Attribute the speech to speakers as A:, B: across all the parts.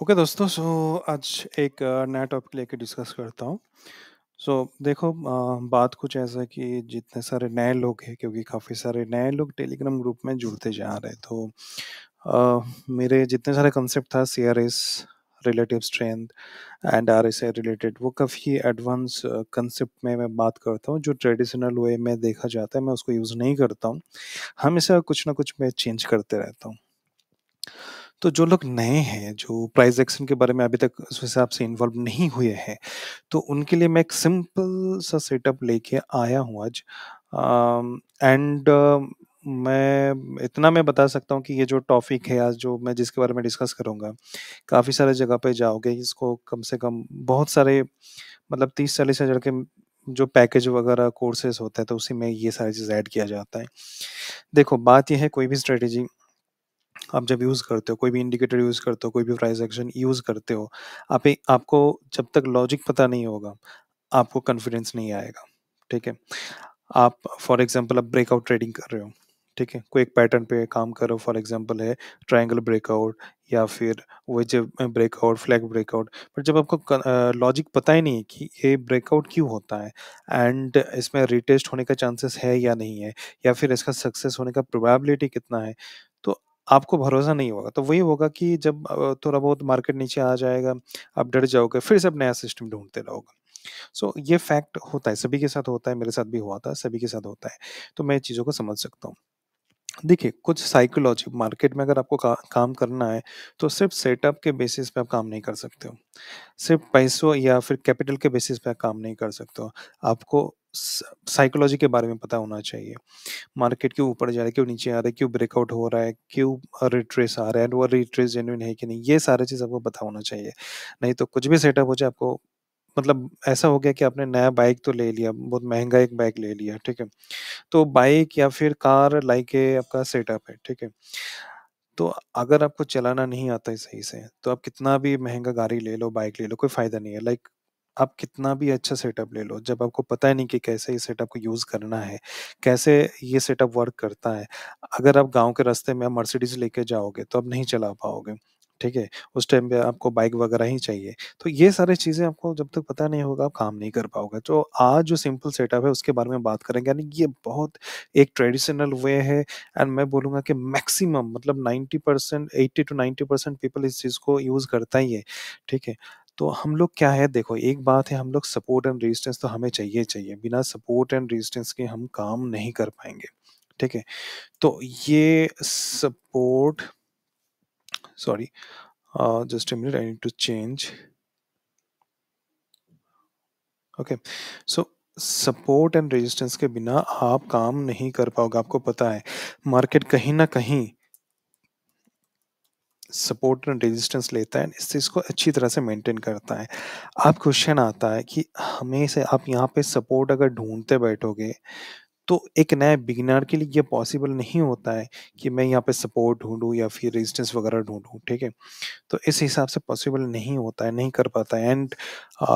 A: Okay दोस्तों, आज एक नया टॉपिक लेके डिस्कस करता हूँ। देखो, बात कुछ ऐसा है कि जितने सारे नए लोग हैं, क्योंकि काफ़ी सारे नए लोग टेलीग्राम ग्रुप में जुड़ते जा रहे हैं, तो मेरे जितने सारे कंसेप्ट था CRS, relative strength and RSA related, वो काफ़ी एडवांस कंसेप्ट में मैं बात करता हूँ। जो ट्रेडिशनल वे में देखा जाता है मैं उसको यूज़ नहीं करता हूँ। हमेशा कुछ ना कुछ मैं चेंज करते रहता हूँ। तो जो लोग नए हैं, जो प्राइस एक्शन के बारे में अभी तक उस हिसाब से इन्वॉल्व नहीं हुए हैं, तो उनके लिए मैं एक सिंपल सा सेटअप लेके आया हूँ आज। एंड मैं इतना मैं बता सकता हूँ कि ये जो टॉपिक है आज, जो मैं जिसके बारे में डिस्कस करूँगा, काफ़ी सारे जगह पे जाओगे, इसको कम से कम बहुत सारे, मतलब 30-40 हज़ार के जो पैकेज वगैरह कोर्सेज़ होते हैं, तो उसी में ये सारी चीज़ ऐड किया जाता है। देखो, बात ये है, कोई भी स्ट्रैटेजी आप जब यूज़ करते हो, कोई भी इंडिकेटर यूज़ करते हो, कोई भी प्राइस एक्शन यूज़ करते हो, आपको जब तक लॉजिक पता नहीं होगा, आपको कॉन्फिडेंस नहीं आएगा, ठीक है? आप फॉर एग्ज़ाम्पल आप ब्रेकआउट ट्रेडिंग कर रहे हो, ठीक है? कोई एक पैटर्न पे काम कर रहे हो, फॉर एग्ज़ाम्पल है ट्रायंगल ब्रेकआउट या फिर वेज ब्रेकआउट, फ्लैग ब्रेकआउट। पर जब आपको लॉजिक पता ही नहीं है कि ये ब्रेकआउट क्यों होता है एंड इसमें रीटेस्ट होने का चांसेस है या नहीं है, या फिर इसका सक्सेस होने का प्रोबेबिलिटी कितना है, तो आपको भरोसा नहीं होगा। तो वही होगा कि जब थोड़ा बहुत मार्केट नीचे आ जाएगा, आप डर जाओगे, फिर से आप नया सिस्टम ढूँढते रहोगे। ये फैक्ट होता है, सभी के साथ होता है, मेरे साथ भी हुआ था, सभी के साथ होता है। तो मैं चीज़ों को समझ सकता हूँ। देखिए, कुछ साइकोलॉजी मार्केट में अगर आपको काम करना है, तो सिर्फ़ सेटअप के बेसिस पे आप काम नहीं कर सकते हो। सिर्फ़ पैसों या फिर कैपिटल के बेसिस पे आप काम नहीं कर सकते हो। आपको साइकोलॉजी के बारे में पता होना चाहिए। मार्केट क्यों ऊपर जा रहा है, क्यों नीचे आ रहा है, क्यों ब्रेकआउट हो रहा है, क्यों रिट्रेस आ रहा है, वो रिट्रेस जेन्युइन है कि नहीं, ये सारी चीज़ आपको पता होना चाहिए। नहीं तो कुछ भी सेटअप हो जाए, आपको मतलब ऐसा हो गया कि आपने नया बाइक तो ले लिया, बहुत महँगा एक बाइक ले लिया, ठीक है? तो बाइक या फिर कार लाइक आपका सेटअप है, ठीक है? तो अगर आपको चलाना नहीं आता है सही से, तो आप कितना भी महँगा गाड़ी ले लो, बाइक ले लो, कोई फ़ायदा नहीं है। लाइक आप कितना भी अच्छा सेटअप ले लो, जब आपको पता ही नहीं कि कैसे इस सेटअप को यूज़ करना है, कैसे ये सेटअप वर्क करता है। अगर आप गाँव के रास्ते में आप मर्सिडीज़ लेके जाओगे, तो आप नहीं चला पाओगे, ठीक है? उस टाइम पे आपको बाइक वगैरह ही चाहिए। तो ये सारी चीज़ें आपको जब तक पता नहीं होगा, आप काम नहीं कर पाओगे। तो आज जो सिंपल सेटअप है, उसके बारे में बात करेंगे, यानी ये बहुत एक ट्रेडिशनल वे है एंड मैं बोलूँगा कि मैक्सिमम, मतलब 90%, 80 टू 90% पीपल इस चीज़ को यूज़ करता ही है, ठीक है? तो हम लोग क्या है, देखो, एक बात है, हम लोग सपोर्ट एंड रेजिस्टेंस तो हमें चाहिए ही चाहिए। बिना सपोर्ट एंड रेजिस्टेंस के हम काम नहीं कर पाएँगे, ठीक है? तो ये support, sorry, just a minute, I need to change. Okay, so support and resistance के बिना आप काम नहीं कर पाओगे। आपको पता है, मार्केट कहीं न कहीं सपोर्ट एंड रेजिस्टेंस लेता है, इस चीज़ को अच्छी तरह से मेंटेन करता है। अब क्वेश्चन आता है कि हमें से आप यहाँ पे सपोर्ट अगर ढूँढते बैठोगे, तो एक नए बिगिनर के लिए ये पॉसिबल नहीं होता है कि मैं यहाँ पे सपोर्ट ढूँढूँ या फिर रेजिस्टेंस वगैरह ढूँढूँ, ठीक है? तो इस हिसाब से पॉसिबल नहीं होता है, नहीं कर पाता है एंड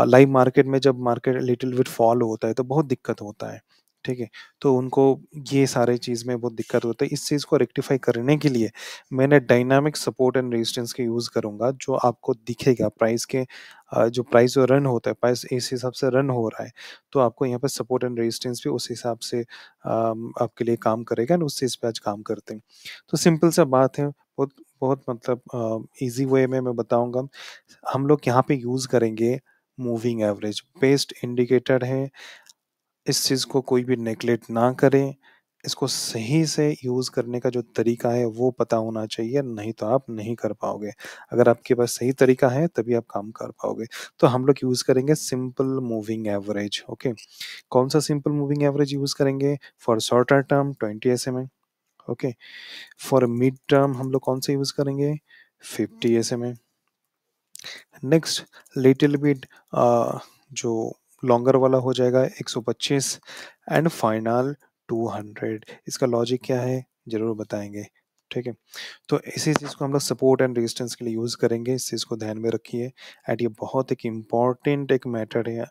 A: लाइव मार्केट में जब मार्केट लिटिल बिट फॉल होता है, तो बहुत दिक्कत होता है, ठीक है? तो उनको ये सारे चीज़ में बहुत दिक्कत होता है। इस चीज़ को रेक्टिफ़ाई करने के लिए मैंने डायनामिक सपोर्ट एंड रेजिस्टेंस के यूज़ करूँगा, जो आपको दिखेगा प्राइस के, जो प्राइस जो रन होता है, प्राइस इस हिसाब से रन हो रहा है, तो आपको यहाँ पे सपोर्ट एंड रेजिस्टेंस भी उस हिसाब से आपके लिए काम करेगा एंड उस चीज़ पे आज काम करते हैं। तो सिंपल सा बात है, बहुत बहुत मतलब ईज़ी वे में मैं बताऊँगा। हम लोग यहाँ पे यूज़ करेंगे मूविंग एवरेज, बेस्ट इंडिकेटर है। इस चीज़ को कोई भी नेगलेक्ट ना करें। इसको सही से यूज़ करने का जो तरीका है वो पता होना चाहिए, नहीं तो आप नहीं कर पाओगे। अगर आपके पास सही तरीका है तभी आप काम कर पाओगे। तो हम लोग यूज़ करेंगे सिंपल मूविंग एवरेज, ओके। कौन-सा सिंपल मूविंग एवरेज यूज़ करेंगे? For shorter term 20 SMA, okay. For mid term हम लोग कौन-सा यूज़ करेंगे? 50 एसएमए। नेक्स्ट लिटिल बिट जो लॉन्गर वाला हो जाएगा 125 एंड फाइनल 200। इसका लॉजिक क्या है, ज़रूर बताएँगे, ठीक है? तो इसी चीज़ को हम लोग सपोर्ट एंड रेजिस्टेंस के लिए यूज़ करेंगे, इस चीज़ को ध्यान में रखिए एंड ये बहुत एक इम्पोर्टेंट एक मैटर है।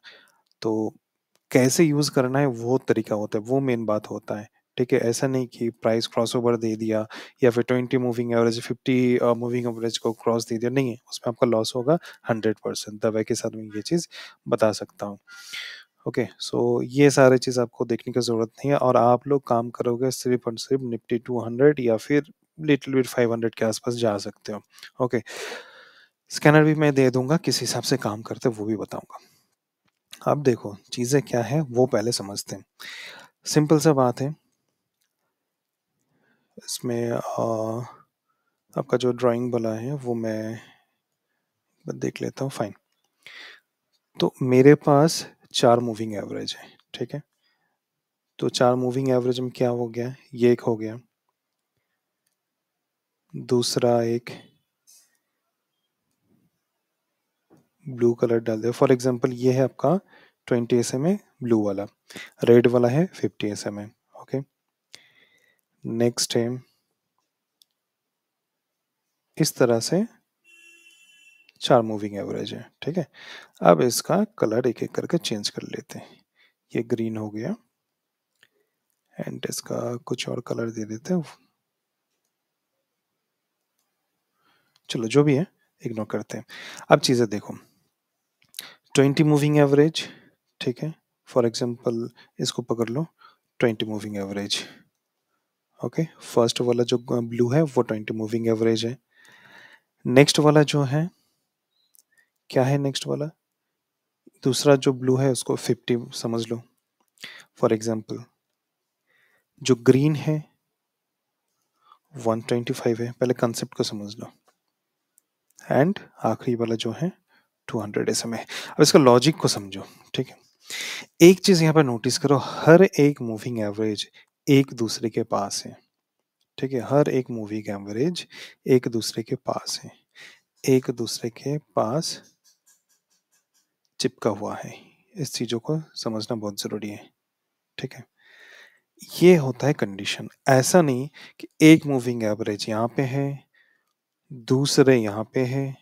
A: तो कैसे यूज़ करना है वो तरीका होता है, वो मेन बात होता है, ठीक है? ऐसा नहीं कि प्राइस क्रॉसओवर दे दिया या फिर 20 मूविंग एवरेज 50 मूविंग एवरेज को क्रॉस दे दिया, नहीं है, उसमें आपका लॉस होगा 100%। दवाई के साथ मैं ये चीज़ बता सकता हूँ। ओके, सो ये सारी चीज़ आपको देखने की ज़रूरत नहीं है और आप लोग काम करोगे सिर्फ़ और सिर्फ़ निफ्टी 200 या फिर लिटिल बिट 500 के आसपास जा सकते हो। ओके, स्कैनर भी मैं दे दूँगा, किस हिसाब से काम करते हैं वो भी बताऊँगा। अब देखो चीज़ें क्या हैं वो पहले समझते हैं। सिंपल सा बात है, इसमें आपका जो ड्राइंग वाला है वो मैं देख लेता हूँ, फाइन। तो मेरे पास 4 मूविंग एवरेज है, ठीक है? तो 4 मूविंग एवरेज में क्या हो गया? ये एक हो गया, दूसरा एक ब्लू कलर डाल दिया। फॉर एग्जांपल ये है आपका 20 एसएम ब्लू वाला, रेड वाला है 50 एसएम। ओके, नेक्स्ट है इस तरह से 4 मूविंग एवरेज है, ठीक है? अब इसका कलर एक एक करके चेंज कर लेते हैं। ये ग्रीन हो गया एंड इसका कुछ और कलर दे देते हैं। चलो जो भी है इग्नोर करते हैं। अब चीज़ें देखो, 20 मूविंग एवरेज, ठीक है? फॉर एग्जांपल इसको पकड़ लो, 20 मूविंग एवरेज। ओके, फर्स्ट वाला जो ब्लू है वो 20 मूविंग एवरेज है। नेक्स्ट वाला जो है, क्या है नेक्स्ट वाला? दूसरा जो ब्लू है उसको 50 समझ लो। फॉर एग्जांपल जो ग्रीन है 125 है, पहले कंसेप्ट को समझ लो। एंड आखिरी वाला जो है 200 एसएम है। अब इसका लॉजिक को समझो, ठीक है? एक चीज यहाँ पर नोटिस करो, हर एक मूविंग एवरेज एक दूसरे के पास है, ठीक है? हर एक मूविंग एवरेज एक दूसरे के पास है, एक दूसरे के पास चिपका हुआ है। इस चीजों को समझना बहुत जरूरी है, ठीक है? ये होता है कंडीशन। ऐसा नहीं कि एक मूविंग एवरेज यहाँ पे है, दूसरे यहाँ पे है,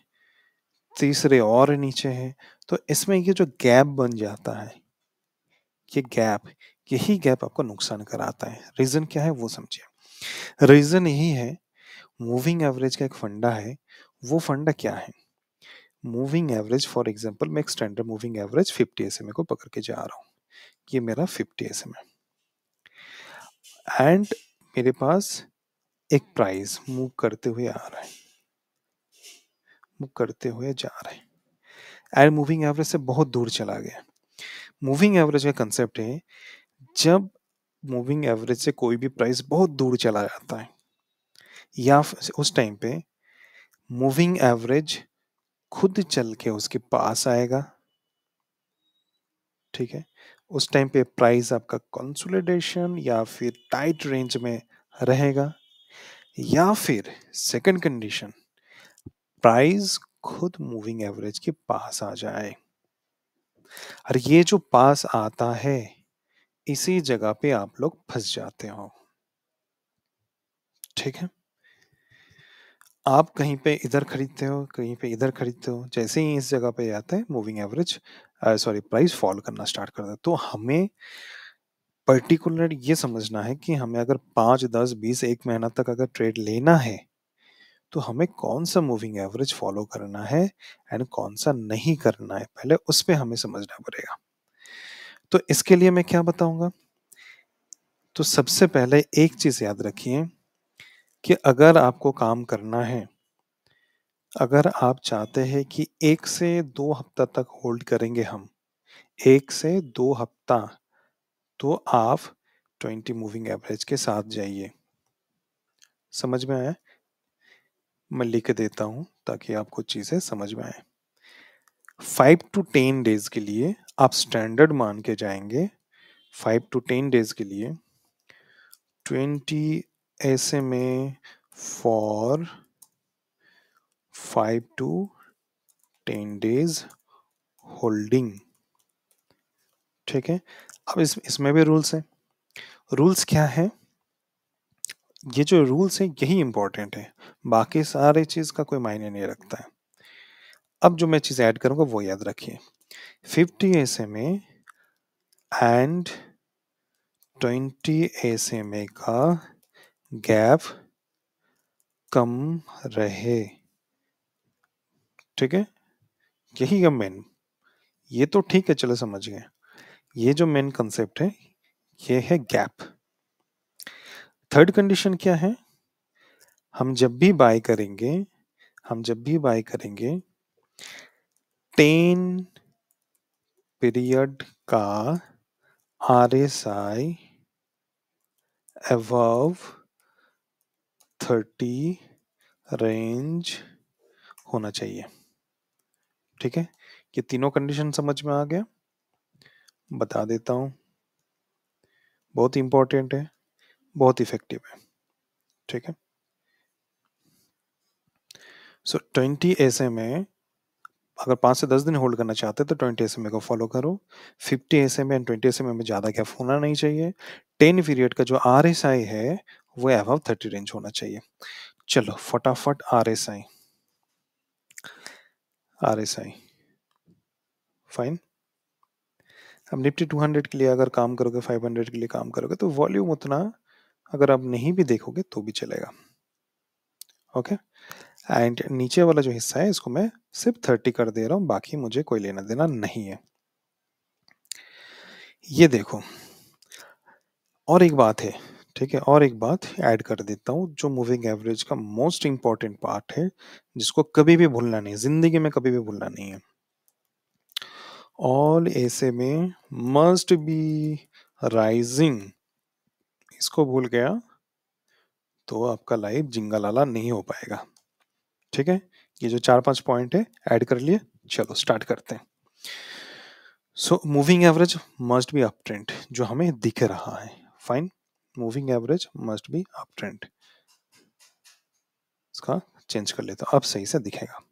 A: तीसरे और नीचे है, तो इसमें ये जो गैप बन जाता है, ये गैप, यही गैप आपको नुकसान कराता है। रीजन क्या है वो समझिए। रीजन यही है, मूविंग एवरेज का एक फंडा है। वो फंडा क्या है? मूविंग एवरेज, फॉर एग्जांपल मैं एक स्टैंडर्ड मूविंग एवरेज 50 एसएमए को पकड़ के जा रहा हूँ, ये मेरा 50 एसएमए एंड मेरे पास एक प्राइस मूव करते हुए आ रहा है, मूव करते हुए जा रहा है एंड मूविंग एवरेज से बहुत दूर चला गया। मूविंग एवरेज का कंसेप्ट है, जब मूविंग एवरेज से कोई भी प्राइस बहुत दूर चला जाता है या उस टाइम पे मूविंग एवरेज खुद चल के उसके पास आएगा, ठीक है? उस टाइम पे प्राइस आपका कंसोलिडेशन या फिर टाइट रेंज में रहेगा, या फिर सेकंड कंडीशन, प्राइस खुद मूविंग एवरेज के पास आ जाए। और ये जो पास आता है, इसी जगह पे आप लोग फंस जाते हो, ठीक है? आप कहीं पे इधर खरीदते हो, कहीं पे इधर खरीदते हो, जैसे ही इस जगह पे आता है moving average, sorry, price fall करना स्टार्ट कर देता है। तो हमें पर्टिकुलर ये समझना है कि हमें अगर 5, 10, 20, 1 महीना तक अगर ट्रेड लेना है, तो हमें कौन सा मूविंग एवरेज फॉलो करना है एंड कौन सा नहीं करना है, पहले उस पे हमें समझना पड़ेगा। तो इसके लिए मैं क्या बताऊंगा? तो सबसे पहले एक चीज याद रखिए कि अगर आपको काम करना है, अगर आप चाहते हैं कि 1 से 2 हफ्ता तक होल्ड करेंगे हम, 1 से 2 हफ्ता, तो आप 20 मूविंग एवरेज के साथ जाइए। समझ में आया? मैं लिख देता हूं ताकि आपको चीजें समझ में आए। 5 टू 10 डेज के लिए आप स्टैंडर्ड मान के जाएंगे। 5 टू 10 डेज के लिए 20 SMA for 5 to 10 days holding, ठीक है? अब इसमें भी रूल्स हैं। रूल्स क्या है? ये जो रूल्स है यही इंपॉर्टेंट है, बाकी सारे चीज का कोई मायने नहीं रखता है। अब जो मैं चीज ऐड करूंगा वो याद रखिए, 50 SMA एंड 20 SMA का गैप कम रहे, ठीक है, यही है मेन। ये तो ठीक है, चलो समझ गए। ये जो मेन कंसेप्ट है ये है गैप। थर्ड कंडीशन क्या है, हम जब भी बाय करेंगे, हम जब भी बाय करेंगे 10 पीरियड का RSI above 30 रेंज होना चाहिए, ठीक है। ये तीनों कंडीशन समझ में आ गया, बता देता हूं, बहुत इंपॉर्टेंट है, बहुत इफेक्टिव है, ठीक है। सो 20 SMA अगर 5 से 10 दिन होल्ड करना चाहते हैं तो 20 SMA को फॉलो करो। 50 SMA एंड 20 SMA में ज़्यादा गैप होना नहीं चाहिए। 10 पीरियड का जो RSI है वो अबव 30 रेंज होना चाहिए। चलो फटाफट RSI, RSI फाइन। अब निफ्टी 200 के लिए अगर काम करोगे, 500 के लिए काम करोगे तो वॉल्यूम उतना अगर आप नहीं भी देखोगे तो भी चलेगा, ओके। एंड नीचे वाला जो हिस्सा है इसको मैं सिर्फ 30 कर दे रहा हूँ, बाकी मुझे कोई लेना देना नहीं है। ये देखो, और एक बात है, ठीक है, और एक बात ऐड कर देता हूँ जो मूविंग एवरेज का मोस्ट इंपॉर्टेंट पार्ट है, जिसको कभी भी भूलना नहीं, जिंदगी में कभी भी भूलना नहीं है। ऑल ऐसे में मस्ट बी राइजिंग, इसको भूल गया तो आपका लाइफ जिंगालाला नहीं हो पाएगा, ठीक है। ये जो 4-5 पॉइंट है ऐड कर लिए, चलो स्टार्ट करते हैं। So moving average must be up trend, जो हमें दिख रहा है, fine. Moving average must be up trend, इसका चेंज कर लेता हूं, अब सही से दिखेगा।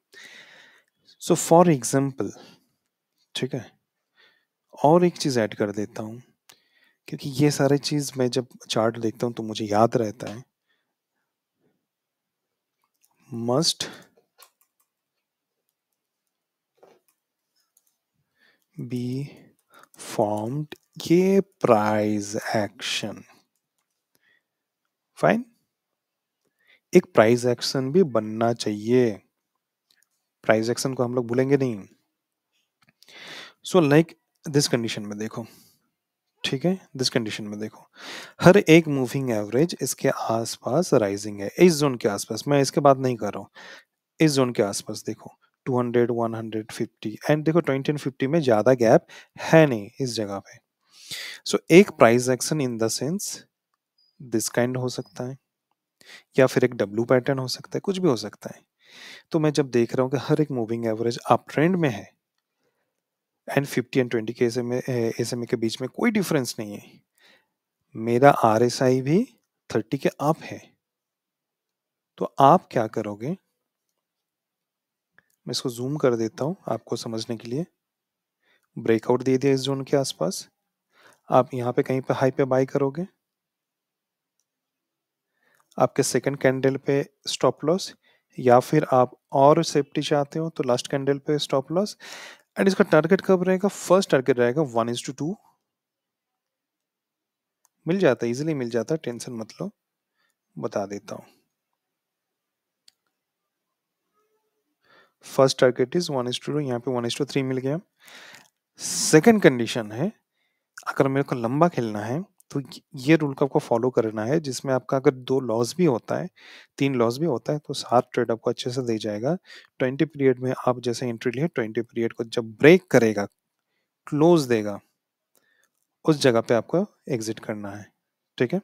A: सो फॉर एग्जाम्पल, ठीक है, और एक चीज ऐड कर देता हूं, क्योंकि ये सारी चीज मैं जब चार्ट देखता हूं तो मुझे याद रहता है। मस्ट बी फॉर्म्ड, ये प्राइस एक्शन, फाइन, एक प्राइस एक्शन भी बनना चाहिए, प्राइस एक्शन को हम लोग भूलेंगे नहीं। सो लाइक दिस कंडीशन में देखो, ठीक है, दिस कंडीशन में देखो, हर एक मूविंग एवरेज इसके आसपास राइजिंग है, इस जोन के आसपास, मैं इसके बात नहीं कर रहा हूँ, इस जोन के आसपास देखो 200, 150 एंड देखो 20 एंड 50 में ज्यादा गैप है नहीं इस जगह पे। सो एक price action in the sense this kind हो सकता है, या फिर एक डब्ल्यू पैटर्न हो सकता है, कुछ भी हो सकता है। तो मैं जब देख रहा हूँ कि हर एक मूविंग एवरेज अप ट्रेंड में है एंड 50 एंड 20 के एसएमए के बीच में कोई डिफरेंस नहीं है, मेरा आरएसआई भी 30 के अप है, तो आप क्या करोगे, मैं इसको जूम कर देता हूं आपको समझने के लिए। ब्रेकआउट दे दिया इस जोन के आसपास, आप यहाँ पे कहीं पे हाई पे बाय करोगे, आपके सेकंड कैंडल पे स्टॉप लॉस, या फिर आप और सेफ्टी चाहते हो तो लास्ट कैंडल पे स्टॉप लॉस। एंड इसका टारगेट कब रहेगा, फर्स्ट टारगेट रहेगा 1:2, मिल जाता है, इजिली मिल जाता है, टेंशन मत लो, बता देता हूँ। फर्स्ट टारगेट इज 1:2, यहाँ पे 1:3 मिल गया। सेकंड कंडीशन है, अगर मेरे को लंबा खेलना है तो ये रूल को आपको फॉलो करना है, जिसमें आपका अगर 2 लॉस भी होता है, 3 लॉस भी होता है, तो 7 ट्रेड आपको अच्छे से दे जाएगा। 20 पीरियड में आप जैसे एंट्री लिए, 20 पीरियड को जब ब्रेक करेगा, क्लोज देगा, उस जगह पे आपको एग्जिट करना है, ठीक है।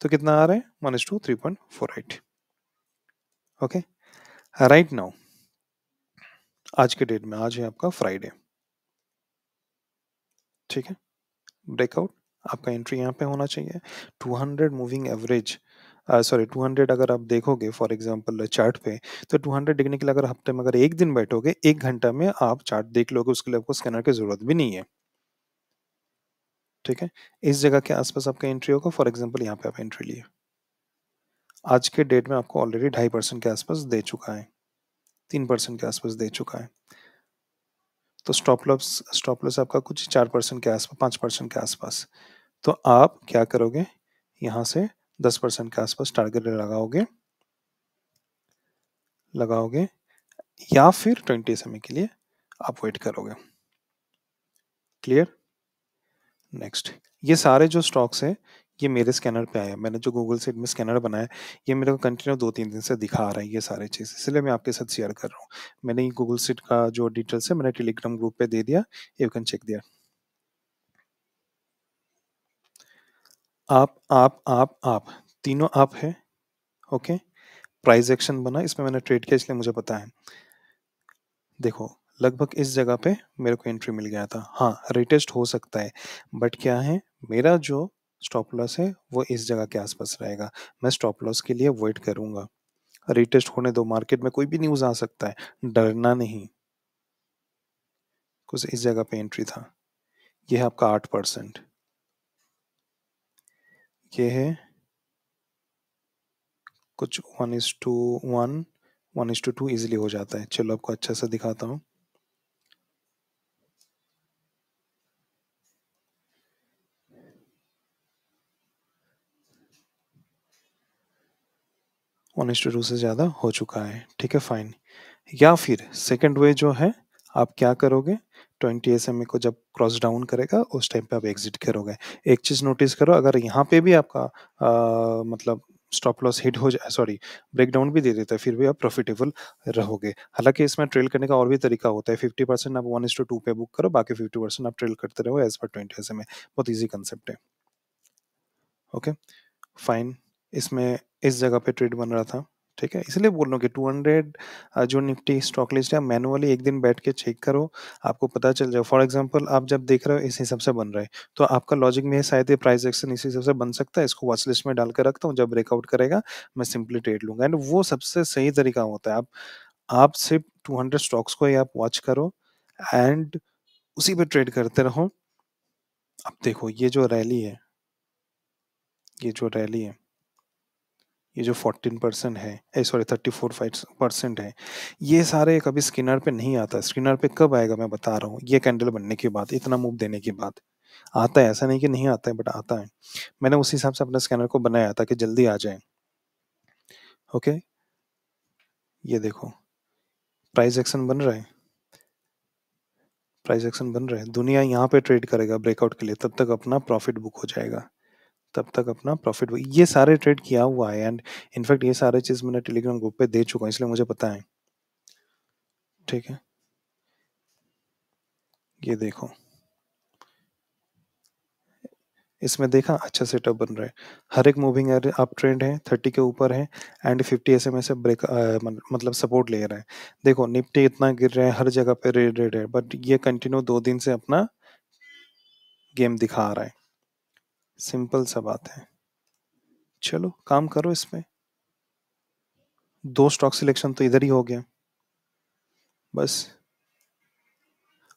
A: तो कितना आ रहा है, 1:2 3.48, ओके। राइट नाउ आज के डेट में, आज है आपका फ्राइडे, ठीक है, ब्रेकआउट आपका एंट्री यहाँ पे होना चाहिए। 200 मूविंग एवरेज, सॉरी 200 अगर आप देखोगे फॉर एग्जांपल चार्ट पे, तो 200 देखने के लिए अगर हफ्ते में अगर एक दिन बैठोगे, 1 घंटा में आप चार्ट देख लोगे, उसके लिए आपको स्कैनर की जरूरत भी नहीं है, ठीक है। इस जगह के आसपास आपका एंट्री होगा, फॉर एग्जाम्पल यहाँ पे आप एंट्री लिए, आज के डेट में आपको ऑलरेडी 2.5% के आसपास दे चुका है, 3% के आसपास दे चुका है। तो स्टॉप लॉस आपका कुछ 4% के आसपास, 5% के आसपास, तो आप क्या करोगे, यहाँ से 10% के आसपास टारगेट लगाओगे या फिर 20 समय के लिए आप वेट करोगे। क्लियर? नेक्स्ट, ये सारे जो स्टॉक्स है ये मेरे स्कैनर पे आया, मैंने जो गूगल सीट में स्कैनर बनाया ये मेरे को कंटिन्यू 2-3 दिन से दिखा रहा है ये सारे चीज़, इसलिए मैं आपके साथ शेयर कर रहा हूँ। मैंने ये गूगल सीट का जो डिटेल्स है मैंने टेलीग्राम ग्रुप पे दे दिया, यू कैन चेक दिया। आप तीनों आप है। ओके, प्राइस एक्शन बना, इसमें मैंने ट्रेड किया इसलिए मुझे पता है। देखो लगभग इस जगह पे मेरे को एंट्री मिल गया था। हाँ रिटेस्ट हो सकता है बट क्या है, मेरा जो स्टॉप लॉस है वो इस जगह के आसपास रहेगा। मैं स्टॉप लॉस के लिए वेट करूंगा, रिटेस्ट होने दो, मार्केट में कोई भी न्यूज आ सकता है, डरना नहीं। कुछ इस जगह पे एंट्री था, ये है आपका 8%, ये है कुछ 1:1, 1:2 इजिली हो जाता है। चलो आपको अच्छा सा दिखाता हूँ। 1:2 से ज़्यादा हो चुका है, ठीक है फाइन। या फिर सेकंड वे जो है, आप क्या करोगे, 20 SMA को जब क्रॉस डाउन करेगा उस टाइम पे आप एग्जिट करोगे। एक चीज़ नोटिस करो, अगर यहाँ पे भी आपका मतलब स्टॉप लॉस हिट हो जाए, सॉरी ब्रेक डाउन भी दे देता है, फिर भी आप प्रॉफिटेबल रहोगे। हालांकि इसमें ट्रेल करने का और भी तरीका होता है, 50% आप 1:2 पे बुक करो, बाकी 50% आप ट्रेल करते रहो एज पर 20 SMA। बहुत ईजी कंसेप्ट है। ओके फाइन, इसमें इस जगह पे ट्रेड बन रहा था, ठीक है, इसलिए बोल रहा हूँ कि 200 जो निफ्टी स्टॉक लिस्ट है मैनुअली एक दिन बैठ के चेक करो, आपको पता चल जाए। फॉर एग्जांपल आप जब देख रहे हो इस हिसाब से बन रहा है, तो आपका लॉजिक में है शायद ये प्राइस एक्शन इस हिसाब से बन सकता है, इसको वॉच लिस्ट में डाल के रखता हूँ, जब ब्रेकआउट करेगा मैं सिंपली ट्रेड लूंगा। एंड वो सबसे सही तरीका होता है। आप सिर्फ 200 स्टॉक्स को ही आप वॉच करो एंड उसी पे ट्रेड करते रहो। अब देखो ये जो रैली है, ये जो रैली है, ये जो 14% है, सॉरी 34% है, ये सारे कभी स्किनर पे नहीं आता। स्किनर पे कब आएगा मैं बता रहा हूँ, ये कैंडल बनने के बाद, इतना मूव देने के बाद आता है। ऐसा नहीं कि नहीं आता है बट आता है। मैंने उस हिसाब से अपने स्कैनर को बनाया ताकि जल्दी आ जाए। ओके, ये देखो प्राइस एक्शन बन रहा है, प्राइस एक्शन बन रहा है, दुनिया यहाँ पे ट्रेड करेगा ब्रेकआउट के लिए, तब तक अपना प्रॉफिट बुक हो जाएगा, तब तक अपना प्रॉफिट। ये सारे ट्रेड किया हुआ है एंड इनफैक्ट ये सारे चीज मैंने टेलीग्राम ग्रुप पे दे चुका हूँ, इसलिए मुझे पता है। ठीक है, ये देखो इसमें देखा अच्छा सेटअप बन रहा है, हर एक मूविंग अप ट्रेंड है, 30 के ऊपर है एंड 50 SMA से ब्रेक मतलब सपोर्ट ले रहा है। देखो निफ्टी इतना गिर रहा है, हर जगह पे रेड रेड है, बट ये कंटिन्यू 2 दिन से अपना गेम दिखा रहा है। सिंपल सा बात है, चलो काम करो इसमें। 2 स्टॉक सिलेक्शन तो इधर ही हो गया बस।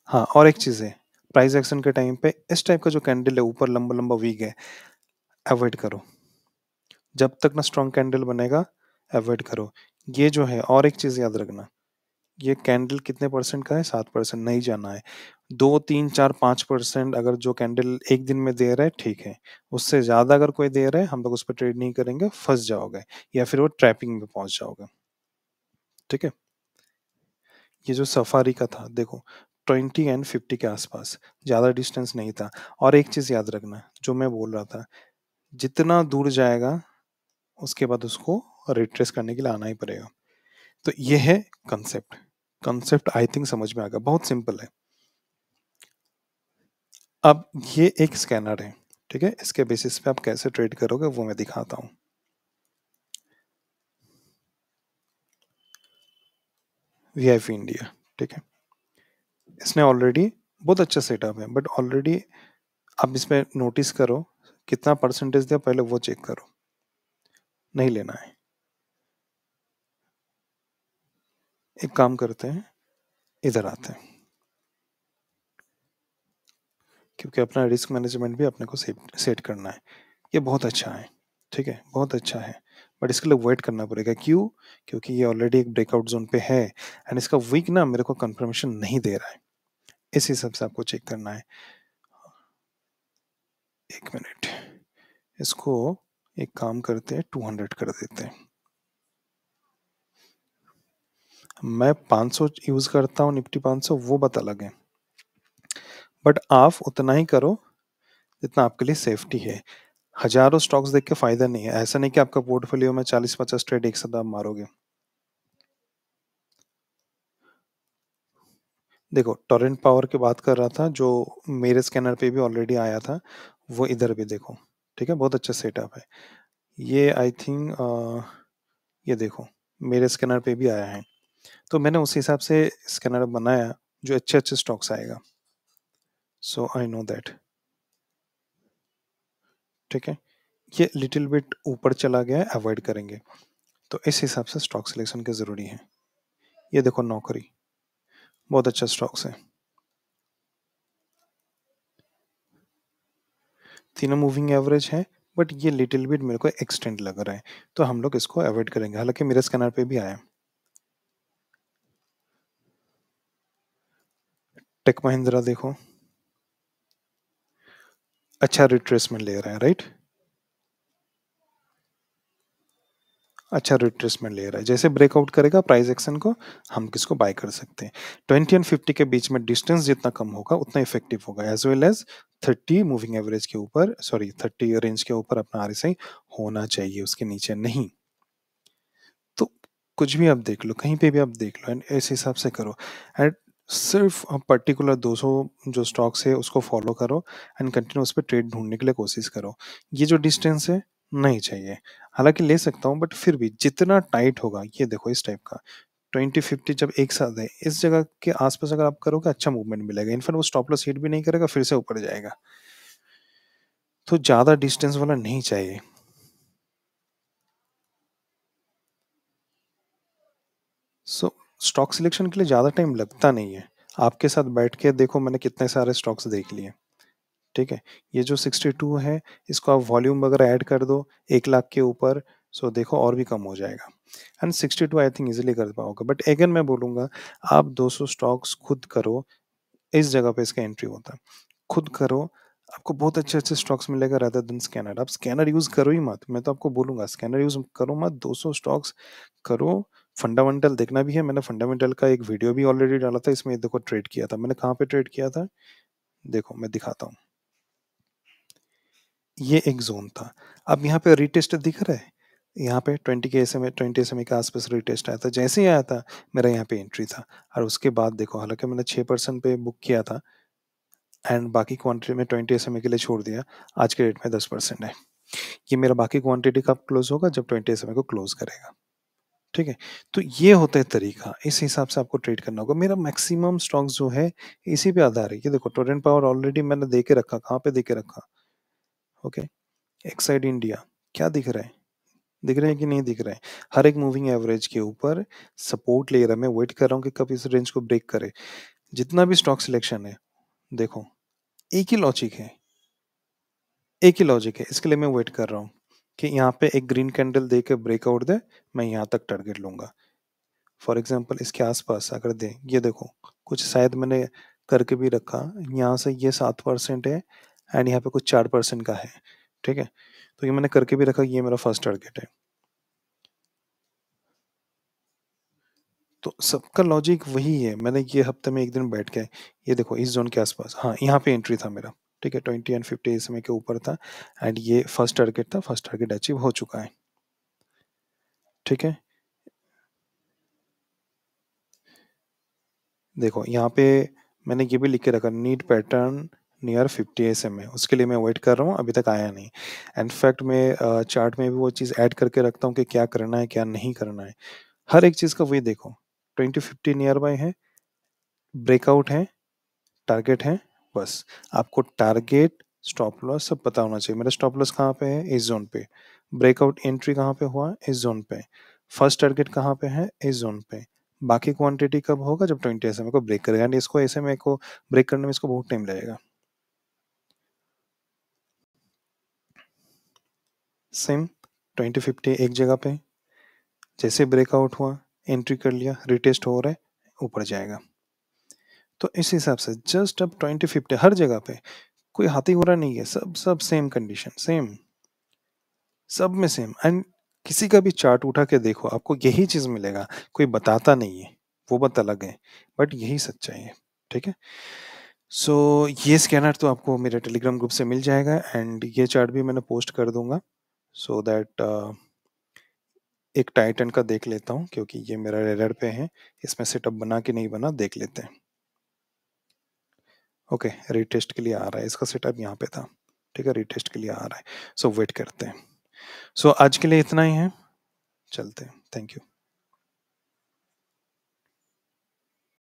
A: हाँ और एक चीज है, प्राइस एक्शन के टाइम पे इस टाइप का जो कैंडल है ऊपर लंबा लंबा वीक है, अवॉइड करो। जब तक ना स्ट्रॉन्ग कैंडल बनेगा अवॉइड करो। ये जो है, और एक चीज याद रखना, ये कैंडल कितने परसेंट का है, 7%, नहीं जाना है। 2, 3, 4, 5% अगर जो कैंडल एक दिन में दे रहा है ठीक है, उससे ज्यादा अगर कोई दे रहा है हम लोग उस पर ट्रेड नहीं करेंगे, फंस जाओगे या फिर वो ट्रैपिंग में पहुंच जाओगे। ठीक है, ये जो सफारी का था देखो 20 एंड 50 के आसपास, ज्यादा डिस्टेंस नहीं था। और एक चीज याद रखना जो मैं बोल रहा था, जितना दूर जाएगा उसके बाद उसको रिट्रेस करने के लिए आना ही पड़ेगा। तो ये है कंसेप्ट। कंसेप्ट आई थिंक समझ में आ गया, बहुत सिंपल है। अब ये एक स्कैनर है, ठीक है, इसके बेसिस पे आप कैसे ट्रेड करोगे वो मैं दिखाता हूँ। वीआईपी इंडिया, ठीक है, इसने ऑलरेडी बहुत अच्छा सेटअप है बट ऑलरेडी आप इसमें नोटिस करो कितना परसेंटेज दिया, पहले वो चेक करो, नहीं लेना है। एक काम करते हैं, इधर आते हैं, क्योंकि अपना रिस्क मैनेजमेंट भी अपने को सेट करना है। ये बहुत अच्छा है, ठीक है, बहुत अच्छा है, बट इसके लिए वेट करना पड़ेगा। क्यों? क्योंकि ये ऑलरेडी एक ब्रेकआउट जोन पे है एंड इसका वीक ना मेरे को कंफर्मेशन नहीं दे रहा है, इस हिसाब से आपको चेक करना है। एक मिनट, इसको एक काम करते हैं, 200 कर देते हैं। मैं 500 यूज करता हूँ, निफ्टी 500, वो बात अलग है, बट आप उतना ही करो जितना आपके लिए सेफ्टी है। हजारों स्टॉक्स देख के फायदा नहीं है। ऐसा नहीं कि आपका पोर्टफोलियो में 40-50 ट्रेड एक साथ आप मारोगे। देखो, टोरेंट पावर की बात कर रहा था, जो मेरे स्कैनर पे भी ऑलरेडी आया था, वो इधर भी देखो। ठीक है, बहुत अच्छा सेटअप है ये। आई थिंक ये देखो, मेरे स्कैनर पे भी आया है, तो मैंने उस हिसाब से स्कैनर बनाया जो अच्छे अच्छे स्टॉक्स आएगा। सो आई नो दैट। ठीक है, ये लिटिल बिट ऊपर चला गया है, अवॉइड करेंगे। तो इस हिसाब से स्टॉक सिलेक्शन के जरूरी है। ये देखो, नौकरी बहुत अच्छा स्टॉक्स है, तीनों मूविंग एवरेज है, बट ये लिटिल बिट मेरे को एक्सटेंड लग रहा है, तो हम लोग इसको अवॉइड करेंगे। हालांकि मेरे स्कैनर पे भी आया। टेक महिंद्रा देखो, अच्छा रिट्रेसमेंट ले रहा है, राइट? अच्छा रिट्रेसमेंट ले रहा है, जैसे ब्रेकआउट करेगा प्राइस एक्शन को, हम किसको बाय कर सकते हैं। 20 एंड 50 के बीच में डिस्टेंस जितना कम होगा उतना इफेक्टिव होगा, as well as 30 moving average के ऊपर, सॉरी 30 रेंज के ऊपर अपना आरएसआई होना चाहिए, उसके नीचे नहीं। तो कुछ भी आप देख लो, कहीं पे भी आप देख लो, एंड इस हिसाब से करो। एंड सिर्फ पर्टिकुलर 200 जो स्टॉक्स है उसको फॉलो करो, एंड कंटिन्यू उस पर ट्रेड ढूंढने के लिए कोशिश करो। ये जो डिस्टेंस है नहीं चाहिए, हालांकि ले सकता हूँ, बट फिर भी जितना टाइट होगा, ये देखो इस टाइप का 20-50 जब एक साथ है, इस जगह के आसपास अगर आप करोगे अच्छा मूवमेंट मिलेगा। इनफैक्ट वो स्टॉप लॉस हिट भी नहीं करेगा, फिर से ऊपर जाएगा। तो ज्यादा डिस्टेंस वाला नहीं चाहिए। सो स्टॉक सिलेक्शन के लिए ज़्यादा टाइम लगता नहीं है। आपके साथ बैठ के देखो, मैंने कितने सारे स्टॉक्स देख लिए। ठीक है, ये जो 62 है, इसको आप वॉल्यूम वगैरह ऐड कर दो 1 लाख के ऊपर, सो देखो और भी कम हो जाएगा। एंड 62 आई थिंक इजीली कर पाओगे, बट अगेन मैं बोलूँगा, आप 200 स्टॉक्स खुद करो। इस जगह पे इसका एंट्री होता है, खुद करो, आपको बहुत अच्छे अच्छे स्टॉक्स मिलेगा रादर देन स्कैनर। आप स्कैनर यूज करो ही मत, मैं तो आपको बोलूंगा स्कैनर यूज करो मत, 200 स्टॉक्स करो। फंडामेंटल देखना भी है, मैंने फंडामेंटल का एक वीडियो भी ऑलरेडी डाला था, इसमें देखो ट्रेड किया था मैंने, कहाँ पे ट्रेड किया था, देखो मैं दिखाता हूँ। ये एक जोन था, अब यहाँ पे रिटेस्ट दिख रहा है, यहाँ पे 20 के एसएमए, 20 एसएमए के आसपास रिटेस्ट आया था, जैसे ही आया था मेरा यहाँ पे एंट्री था। और उसके बाद देखो, हालांकि मैंने 6% पे बुक किया था, एंड बाकी क्वांटिटी में 20 एसएमए के लिए छोड़ दिया, आज के डेट में 10% है। ये मेरा बाकी क्वांटिटी कब क्लोज होगा, जब 20 एसएमए को क्लोज करेगा। ठीक है, तो ये होता है तरीका, इस हिसाब से आपको ट्रेड करना होगा। मेरा मैक्सिमम स्टॉक्स जो है इसी पे आधार है। ये देखो, टोरेंट पावर ऑलरेडी मैंने दे के रखा, कहाँ पे दे के रखा, ओके, एक्साइड इंडिया, क्या दिख रहा है, दिख रहे हैं कि नहीं दिख रहा है? हर एक मूविंग एवरेज के ऊपर सपोर्ट ले रहा है, मैं वेट कर रहा हूँ कि कब इस रेंज को ब्रेक करे। जितना भी स्टॉक सिलेक्शन है, देखो एक ही लॉजिक है, एक ही लॉजिक है, इसके लिए मैं वेट कर रहा हूँ कि यहाँ पे एक ग्रीन कैंडल दे के ब्रेकआउट दे, मैं यहाँ तक टारगेट लूंगा। फॉर एग्जांपल इसके आसपास अगर दे, ये देखो कुछ शायद मैंने करके भी रखा, यहाँ से ये 7% है, एंड यहाँ पे कुछ 4% का है। ठीक है, तो ये मैंने करके भी रखा, ये मेरा फर्स्ट टारगेट है। तो सबका लॉजिक वही है, मैंने ये हफ्ते में एक दिन बैठ के, ये देखो इस जोन के आसपास, हाँ यहाँ पे एंट्री था मेरा। ठीक है, 20 एंड 50 इसमें के ऊपर था, एंड ये फर्स्ट टारगेट था, फर्स्ट टारगेट अचीव हो चुका है। ठीक है, देखो यहाँ पे मैंने ये भी लिख के रखा, नीड पैटर्न नियर 50 एसएम है, उसके लिए मैं वेट कर रहा हूँ, अभी तक आया नहीं। इनफैक्ट मैं चार्ट में भी वो चीज़ ऐड करके रखता हूँ कि क्या करना है क्या नहीं करना है, हर एक चीज़ का वही देखो। 20-50 नियर बाय है, ब्रेकआउट है, टारगेट है, बस। आपको टारगेट, स्टॉप लॉस सब पता होना चाहिए। मेरा स्टॉप लॉस कहाँ पे है, इस जोन पे। ब्रेकआउट एंट्री कहाँ पे हुआ, इस जोन पे। फर्स्ट टारगेट कहाँ पे है, इस जोन पे। बाकी क्वांटिटी कब होगा, जब 20 एसएमए को ब्रेक करेगा, यानी इसको एसएमए को ब्रेक करने में इसको बहुत टाइम लगेगा। सेम 20-50 एक जगह पे, जैसे ब्रेकआउट हुआ, एंट्री कर लिया, रिटेस्ट हो रहा है, ऊपर जाएगा। तो इस हिसाब से जस्ट अब 20-50 हर जगह पे कोई हाथी घोड़ा नहीं है, सब सब सेम कंडीशन, सेम, सब में सेम। एंड किसी का भी चार्ट उठा के देखो, आपको यही चीज मिलेगा, कोई बताता नहीं है, वो बात अलग है, बट यही सच्चाई है। ठीक है। सो ये स्कैनर तो आपको मेरे टेलीग्राम ग्रुप से मिल जाएगा, एंड ये चार्ट भी मैंने पोस्ट कर दूंगा, सो दैट एक टाइटन का देख लेता हूँ, क्योंकि ये मेरा रेडर पे है, इसमें सेटअप बना कि नहीं बना देख लेते हैं। ओके, रीटेस्ट के लिए आ रहा है, इसका सेटअप यहाँ पे था। ठीक है, रीटेस्ट के लिए आ रहा है, सो वेट करते हैं। सो आज के लिए इतना ही है, चलते हैं, थैंक यू।